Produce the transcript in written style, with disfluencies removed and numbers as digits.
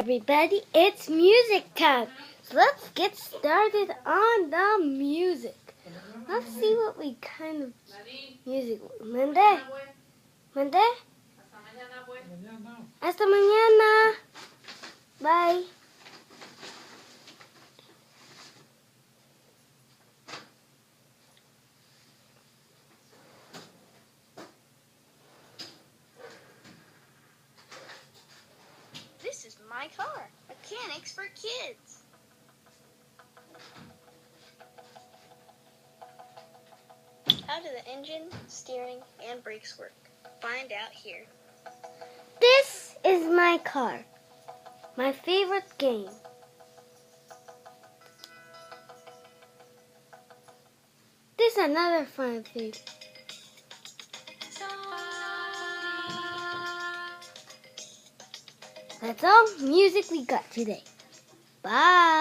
Everybody, it's music time. So let's get started on the music. Let's see what kind of music. Mande. Hasta mañana. Bye. This is my car. Mechanics for kids. How do the engine, steering, and brakes work? Find out here. This is my car. My favorite game. This is another fun thing. That's all music we got today. Bye.